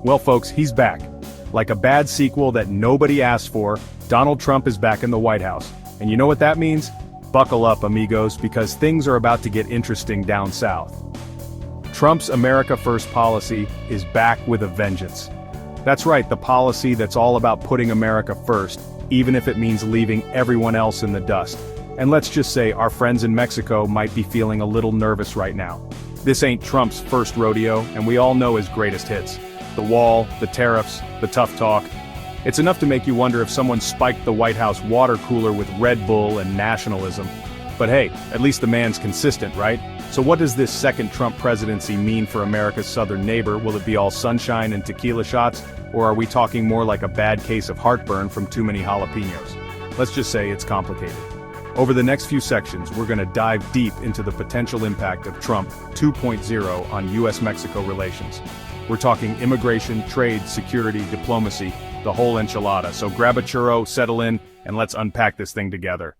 Well folks, he's back. Like a bad sequel that nobody asked for, Donald Trump is back in the White House. And you know what that means? Buckle up, amigos, because things are about to get interesting down south. Trump's America First policy is back with a vengeance. That's right, the policy that's all about putting America first, even if it means leaving everyone else in the dust. And let's just say our friends in Mexico might be feeling a little nervous right now. This ain't Trump's first rodeo, and we all know his greatest hits. The wall, the tariffs, the tough talk. It's enough to make you wonder if someone spiked the White House water cooler with Red Bull and nationalism. But hey, at least the man's consistent, right? So what does this second Trump presidency mean for America's southern neighbor? Will it be all sunshine and tequila shots? Or are we talking more like a bad case of heartburn from too many jalapenos? Let's just say it's complicated. Over the next few sections, we're going to dive deep into the potential impact of Trump 2.0 on US-Mexico relations. We're talking immigration, trade, security, diplomacy, the whole enchilada. So grab a churro, settle in, and let's unpack this thing together.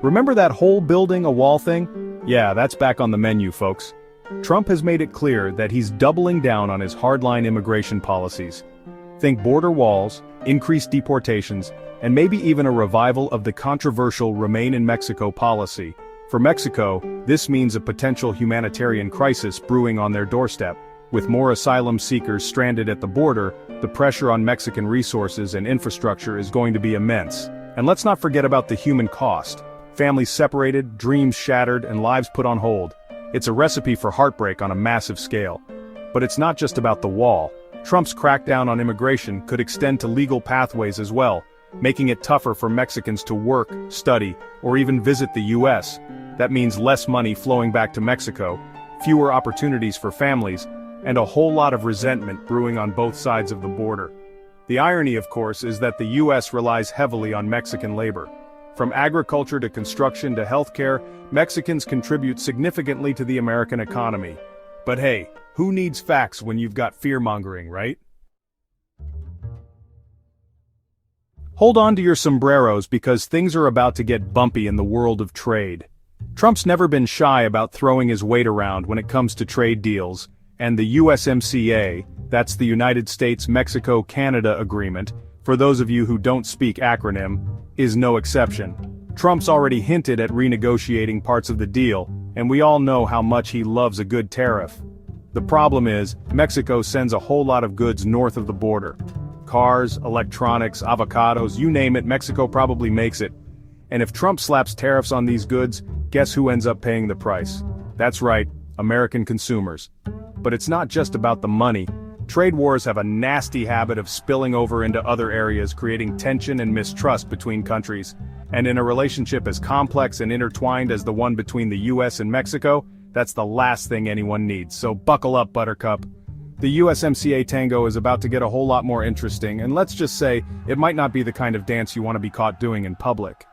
Remember that whole building a wall thing? Yeah, that's back on the menu, folks. Trump has made it clear that he's doubling down on his hardline immigration policies. Think border walls, increased deportations, and maybe even a revival of the controversial Remain in Mexico policy. For Mexico, this means a potential humanitarian crisis brewing on their doorstep. With more asylum seekers stranded at the border, the pressure on Mexican resources and infrastructure is going to be immense. And let's not forget about the human cost. Families separated, dreams shattered, and lives put on hold. It's a recipe for heartbreak on a massive scale. But it's not just about the wall. Trump's crackdown on immigration could extend to legal pathways as well, making it tougher for Mexicans to work, study, or even visit the US. That means less money flowing back to Mexico, fewer opportunities for families, and a whole lot of resentment brewing on both sides of the border. The irony, of course, is that the US relies heavily on Mexican labor. From agriculture to construction to healthcare, Mexicans contribute significantly to the American economy. But hey, who needs facts when you've got fear-mongering, right? Hold on to your sombreros because things are about to get bumpy in the world of trade. Trump's never been shy about throwing his weight around when it comes to trade deals, and the USMCA, that's the United States-Mexico-Canada Agreement, for those of you who don't speak acronym, is no exception. Trump's already hinted at renegotiating parts of the deal, and we all know how much he loves a good tariff. The problem is, Mexico sends a whole lot of goods north of the border. Cars, electronics, avocados, you name it, Mexico probably makes it. And if Trump slaps tariffs on these goods, guess who ends up paying the price? That's right, American consumers. But it's not just about the money. Trade wars have a nasty habit of spilling over into other areas, creating tension and mistrust between countries. And in a relationship as complex and intertwined as the one between the US and Mexico, that's the last thing anyone needs. So buckle up, Buttercup. The USMCA Tango is about to get a whole lot more interesting, and let's just say, it might not be the kind of dance you want to be caught doing in public.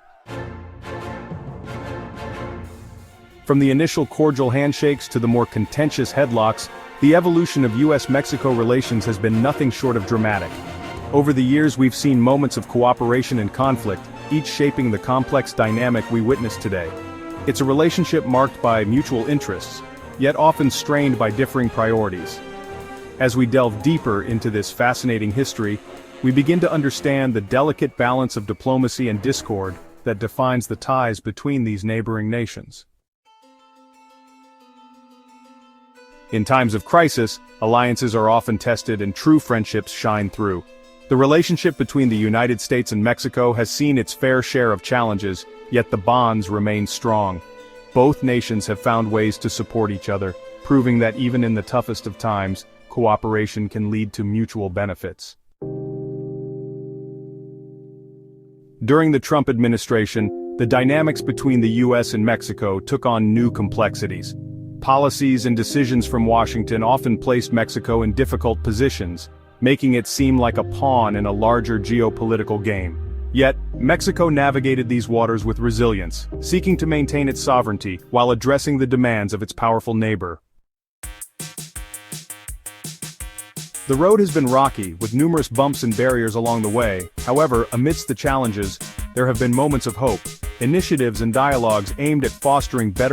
From the initial cordial handshakes to the more contentious headlocks, the evolution of US-Mexico relations has been nothing short of dramatic. Over the years we've seen moments of cooperation and conflict, each shaping the complex dynamic we witness today. It's a relationship marked by mutual interests, yet often strained by differing priorities. As we delve deeper into this fascinating history, we begin to understand the delicate balance of diplomacy and discord that defines the ties between these neighboring nations. In times of crisis, alliances are often tested and true friendships shine through. The relationship between the United States and Mexico has seen its fair share of challenges, yet the bonds remain strong. Both nations have found ways to support each other, proving that even in the toughest of times, cooperation can lead to mutual benefits. During the Trump administration, the dynamics between the US and Mexico took on new complexities. Policies and decisions from Washington often placed Mexico in difficult positions, making it seem like a pawn in a larger geopolitical game. Yet, Mexico navigated these waters with resilience, seeking to maintain its sovereignty while addressing the demands of its powerful neighbor. The road has been rocky, with numerous bumps and barriers along the way. However, amidst the challenges, there have been moments of hope, initiatives and dialogues aimed at fostering better